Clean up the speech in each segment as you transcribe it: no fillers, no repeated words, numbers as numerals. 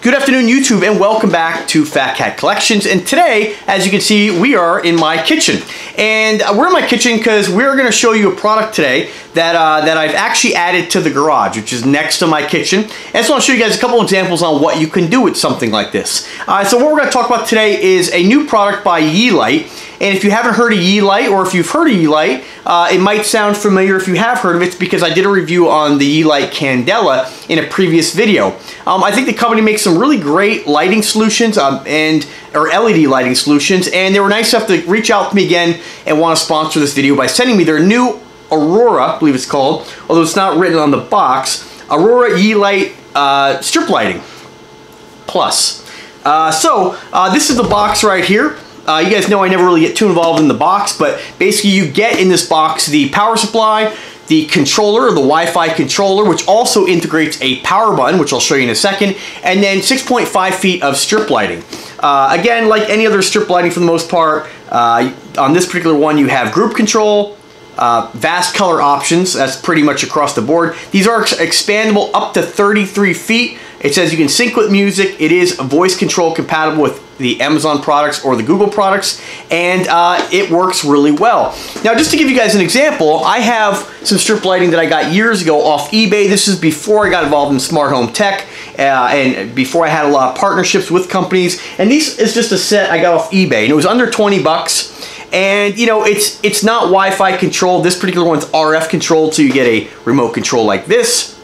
Good afternoon, YouTube, and welcome back to Fat Cat Collections. And today, as you can see, we are in my kitchen. And we're in my kitchen because we're going to show you a product today that I've actually added to the garage, which is next to my kitchen. And so I'll show you guys a couple examples on what you can do with something like this. So what we're going to talk about today is a new product by Yeelight. And if you haven't heard of Yeelight, or if you've heard of Yeelight, it might sound familiar if you have heard of it. It's because I did a review on the Yeelight Candela in a previous video. I think the company makes some really great lighting solutions or LED lighting solutions, and they were nice enough to reach out to me again and want to sponsor this video by sending me their new Aurora, I believe it's called, although it's not written on the box, Aurora Yeelight strip lighting plus. This is the box right here. You guys know I never really get too involved in the box, but basically you get in this box the power supply, the controller, the Wi-Fi controller, which also integrates a power button, which I'll show you in a second, and then 6.5 feet of strip lighting. Again, like any other strip lighting for the most part, on this particular one you have group control, vast color options, that's pretty much across the board. These are expandable up to 33 feet. It says you can sync with music. It is voice control compatible with the Amazon products or the Google products, and it works really well. Now, just to give you guys an example, I have some strip lighting that I got years ago off eBay. This is before I got involved in smart home tech and before I had a lot of partnerships with companies. And this is just a set I got off eBay, and it was under 20 bucks. And you know, it's not Wi-Fi controlled. This particular one's RF controlled, so you get a remote control like this.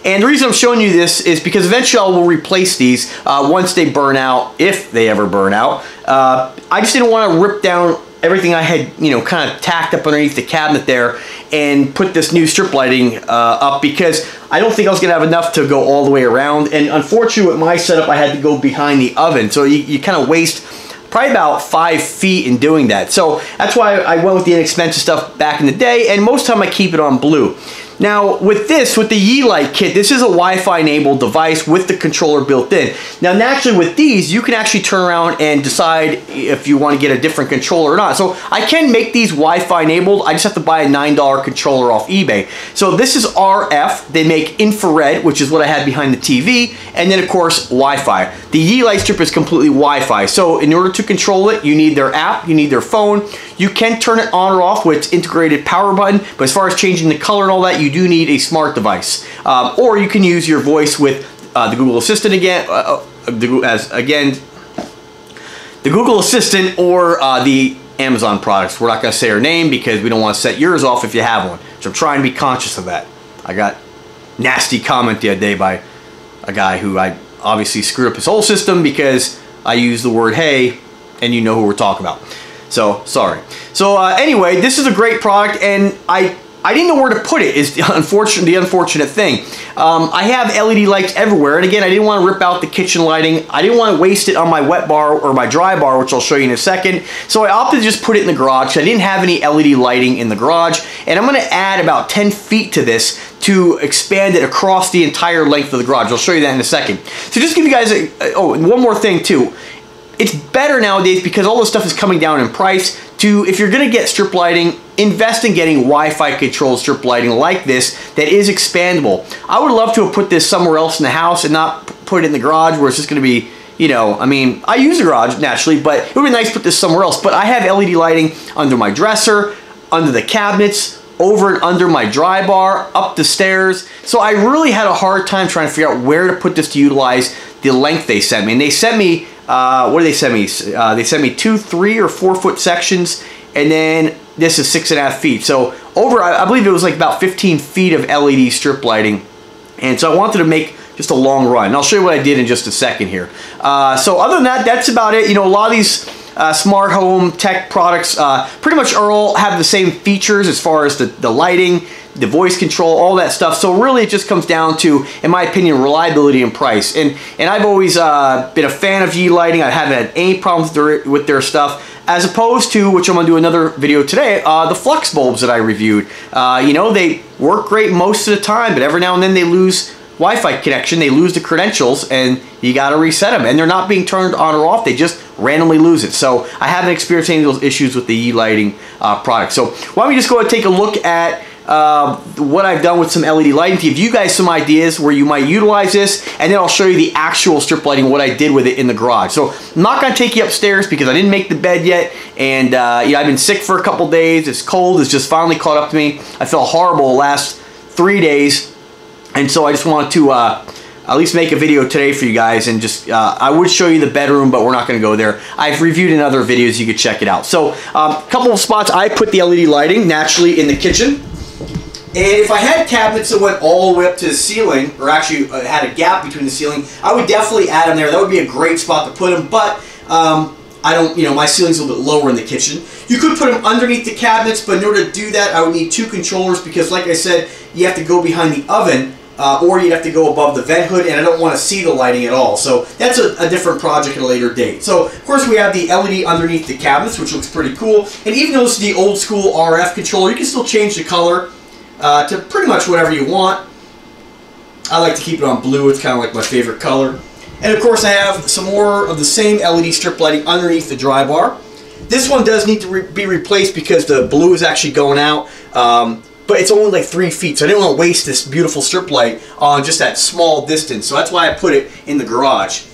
And the reason I'm showing you this is because eventually I will replace these once they burn out, if they ever burn out. I just didn't want to rip down everything I had, you know, kind of tacked up underneath the cabinet there and put this new strip lighting up, because I don't think I was going to have enough to go all the way around. And unfortunately with my setup, I had to go behind the oven. So you kind of waste probably about 5 feet in doing that. So that's why I went with the inexpensive stuff back in the day, and most of the time I keep it on blue. Now with the Yeelight kit, this is a Wi-Fi enabled device with the controller built in. Now naturally with these, you can actually turn around and decide if you want to get a different controller or not. So I can make these Wi-Fi enabled. I just have to buy a $9 controller off eBay. So this is RF. They make infrared, which is what I had behind the TV, and then of course Wi-Fi. The Yeelight strip is completely Wi-Fi. So in order to control it, you need their app, you need their phone. You can turn it on or off with its integrated power button, but as far as changing the color and all that, you do need a smart device. Or you can use your voice with the Google Assistant again, the Google Assistant or the Amazon products. We're not going to say her name because we don't want to set yours off if you have one. So I'm trying to be conscious of that. I got a nasty comment the other day by a guy who I obviously screwed up his whole system because I used the word hey, and you know who we're talking about. So, sorry. So, anyway, this is a great product, and I didn't know where to put it, is the unfortunate thing. I have LED lights everywhere, and again, I didn't want to rip out the kitchen lighting. I didn't want to waste it on my wet bar or my dry bar, which I'll show you in a second. So I opted to just put it in the garage. I didn't have any LED lighting in the garage, and I'm going to add about 10 feet to this to expand it across the entire length of the garage. I'll show you that in a second. So just give you guys and one more thing too. It's better nowadays because all this stuff is coming down in price to, if you're going to get strip lighting, invest in getting Wi-Fi controlled strip lighting like this that is expandable. I would love to have put this somewhere else in the house and not put it in the garage where it's just going to be, you know, I mean, I use the garage naturally, but it would be nice to put this somewhere else. But I have LED lighting under my dresser, under the cabinets, over and under my dry bar, up the stairs. So I really had a hard time trying to figure out where to put this to utilize the length they sent me. And they sent me, what did they send me? They sent me 2, 3, or 4 foot sections, and then this is 6.5 feet. So over, I believe it was like about 15 feet of LED strip lighting. And so I wanted to make just a long run. And I'll show you what I did in just a second here. So other than that, that's about it. You know, a lot of these smart home tech products pretty much all have the same features as far as the lighting, the voice control, all that stuff. So really it just comes down to, in my opinion, reliability and price. And I've always been a fan of Yeelighting. I haven't had any problems with their stuff, as opposed to, which I'm going to do another video today, the flux bulbs that I reviewed. You know, they work great most of the time, but every now and then they lose Wi-Fi connection, they lose the credentials, and you got to reset them. And they're not being turned on or off, they just randomly lose it. So I haven't experienced any of those issues with the Yeelighting product. So why don't we just go ahead and take a look at what I've done with some LED lighting to give you guys some ideas where you might utilize this, and then I'll show you the actual strip lighting, what I did with it in the garage. So I'm not going to take you upstairs because I didn't make the bed yet, and I've been sick for a couple days. It's cold. It's just finally caught up to me. I felt horrible the last 3 days, and so I just wanted to at least make a video today for you guys, and just I would show you the bedroom, but we're not going to go there. I've reviewed in other videos. You could check it out. So a couple of spots I put the LED lighting naturally in the kitchen. And if I had cabinets that went all the way up to the ceiling, or actually had a gap between the ceiling, I would definitely add them there. That would be a great spot to put them, but I don't, my ceiling's a little bit lower in the kitchen. You could put them underneath the cabinets, but in order to do that, I would need 2 controllers because, like I said, you have to go behind the oven, or you'd have to go above the vent hood, and I don't want to see the lighting at all. So that's a different project at a later date. So, of course, we have the LED underneath the cabinets, which looks pretty cool. And even though this is the old school RF controller, you can still change the color to pretty much whatever you want. I like to keep it on blue. It's kind of like my favorite color. And of course I have some more of the same LED strip lighting underneath the dry bar. This one does need to be replaced because the blue is actually going out, but it's only like 3 feet, so I didn't want to waste this beautiful strip light on just that small distance, so that's why I put it in the garage.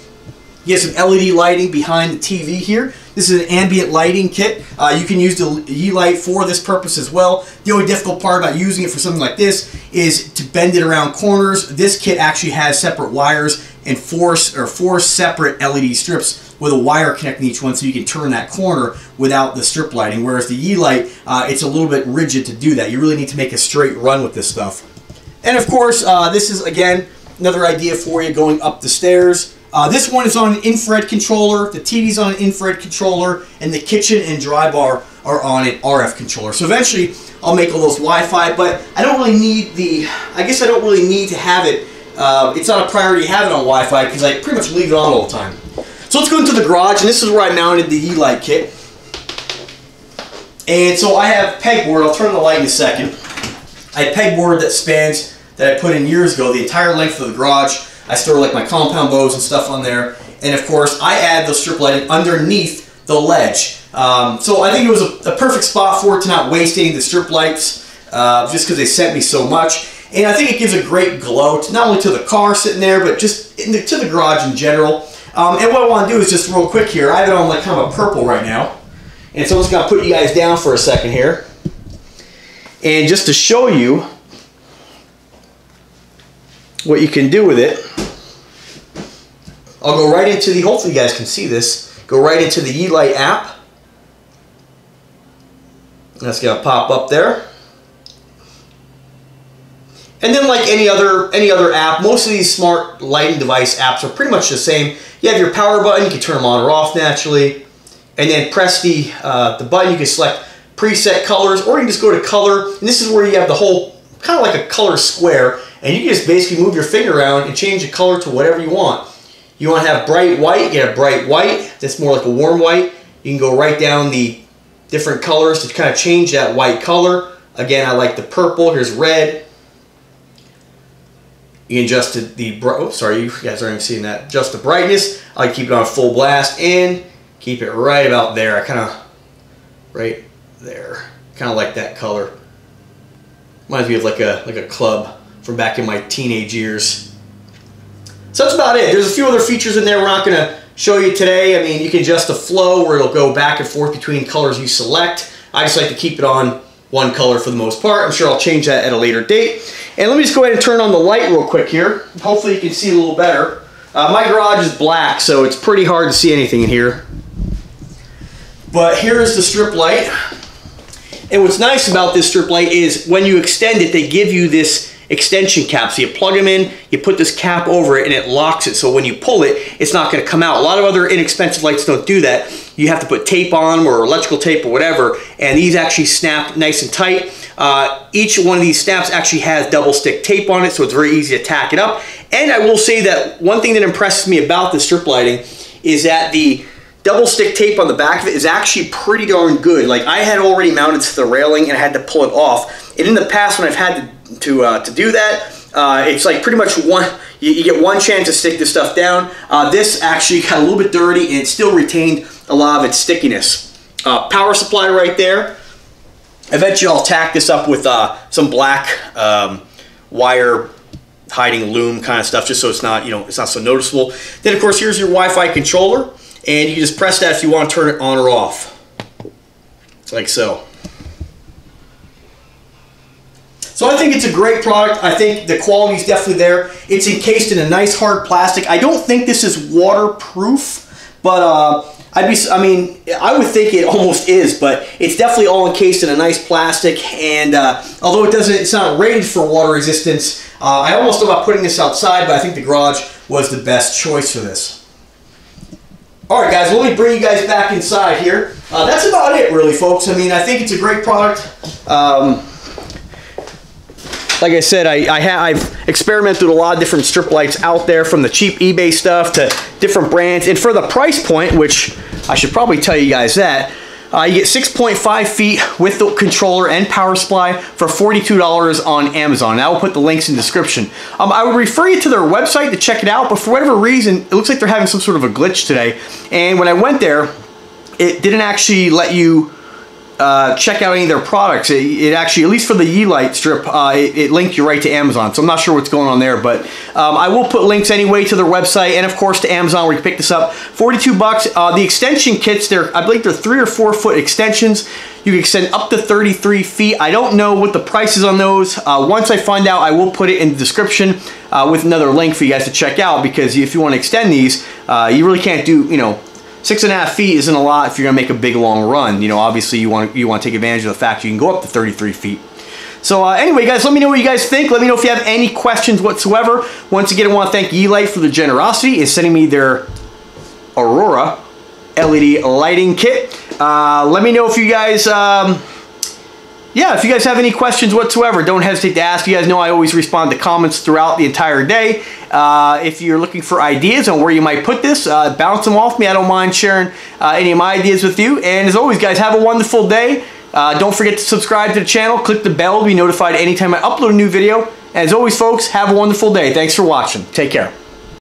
You have some LED lighting behind the TV here. This is an ambient lighting kit. You can use the Yeelight for this purpose as well. The only difficult part about using it for something like this is to bend it around corners. This kit actually has separate wires and four separate LED strips with a wire connecting each one, so you can turn that corner without the strip lighting. Whereas the Yeelight, it's a little bit rigid to do that. You really need to make a straight run with this stuff. And of course, this is again another idea for you going up the stairs. This one is on an infrared controller, the TV's on an infrared controller, and the kitchen and dry bar are on an RF controller. So eventually I'll make all those Wi-Fi, but I don't really need I guess I don't really need to have it, it's not a priority to have it on Wi-Fi because I pretty much leave it on all the time. So let's go into the garage, and this is where I mounted the Yeelight kit. And so I have pegboard, I'll turn the light in a second. I have pegboard that spans, that I put in years ago, the entire length of the garage. I store like my compound bows and stuff on there, and of course I add the strip lighting underneath the ledge. So I think it was a perfect spot for it to not waste any of the strip lights, just because they sent me so much. And I think it gives a great glow, not only to the car sitting there, but just to the garage in general. And what I want to do is just real quick here, I have it on like kind of a purple right now, and so I'm just going to put you guys down for a second here, and just to show you what you can do with it, I'll go right into the, hopefully you guys can see this, go right into the Yeelight app. That's going to pop up there. And then like any other app, most of these smart lighting device apps are pretty much the same. You have your power button, you can turn them on or off naturally. And then press the button, you can select preset colors, or you can just go to color. And this is where you have the whole, kind of like a color square. And you can just basically move your finger around and change the color to whatever you want. You want to have bright white, you have bright white. That's more like a warm white. You can go right down the different colors to kind of change that white color. Again, I like the purple. Here's red. You can adjust oh, sorry, you guys aren't even seeing that. Adjust the brightness. I keep it on full blast and keep it right about there. I kind of, right there. Kind of like that color. Reminds me of like a club from back in my teenage years. So that's about it. There's a few other features in there we're not going to show you today. I mean, you can adjust the flow where it'll go back and forth between colors you select. I just like to keep it on one color for the most part. I'm sure I'll change that at a later date. And let me just go ahead and turn on the light real quick here. Hopefully you can see a little better. My garage is black, so it's pretty hard to see anything in here. But here is the strip light. And what's nice about this strip light is when you extend it, they give you this extension cap. So you plug them in, you put this cap over it, and it locks it. So when you pull it, it's not going to come out. A lot of other inexpensive lights don't do that. You have to put tape on them or electrical tape or whatever, and these actually snap nice and tight. Each one of these snaps actually has double stick tape on it, so it's very easy to tack it up. And I will say that one thing that impresses me about the strip lighting is that the double stick tape on the back of it is actually pretty darn good. Like, I had already mounted to the railing and I had to pull it off. And in the past when I've had to do that, it's like pretty much you get one chance to stick this stuff down. This actually got a little bit dirty and it still retained a lot of its stickiness. Power supply right there. Eventually I'll tack this up with some black wire hiding loom kind of stuff, just so it's not, you know, it's not so noticeable. Then of course here's your Wi-Fi controller, and you can just press that if you want to turn it on or off. It's like so. So I think it's a great product. I think the quality is definitely there. It's encased in a nice hard plastic. I don't think this is waterproof, but I would think it almost is, but it's definitely all encased in a nice plastic. And although it's not rated for water resistance, I almost thought about putting this outside, but I think the garage was the best choice for this. All right, guys, let me bring you guys back inside here. That's about it, really, folks. I mean, I think it's a great product. Like I said, I've experimented with a lot of different strip lights out there, from the cheap eBay stuff to different brands. And for the price point, which I should probably tell you guys that, you get 6.5 feet with the controller and power supply for $42 on Amazon. And I will put the links in the description. I would refer you to their website to check it out, but for whatever reason, it looks like they're having some sort of a glitch today. And when I went there, it didn't actually let you check out any of their products. It actually, at least for the Yeelight strip, it linked you right to Amazon. So I'm not sure what's going on there, but I will put links anyway to their website and of course to Amazon where you can pick this up. 42 bucks. The extension kits, I believe they're 3 or 4 foot extensions. You can extend up to 33 feet. I don't know what the price is on those. Once I find out, I will put it in the description with another link for you guys to check out, because if you want to extend these, you really can't do, you know, 6.5 feet isn't a lot if you're gonna make a big long run. You know, obviously you want to take advantage of the fact you can go up to 33 feet. So anyway, guys, let me know what you guys think. Let me know if you have any questions whatsoever. Once again, I want to thank Yeelight for their generosity in sending me their Aurora LED lighting kit. Let me know if you guys, if you guys have any questions whatsoever, don't hesitate to ask. You guys know I always respond to comments throughout the entire day. If you're looking for ideas on where you might put this, bounce them off me. I don't mind sharing any of my ideas with you. And as always, guys, have a wonderful day. Don't forget to subscribe to the channel. Click the bell to be notified anytime I upload a new video. And as always, folks, have a wonderful day. Thanks for watching. Take care.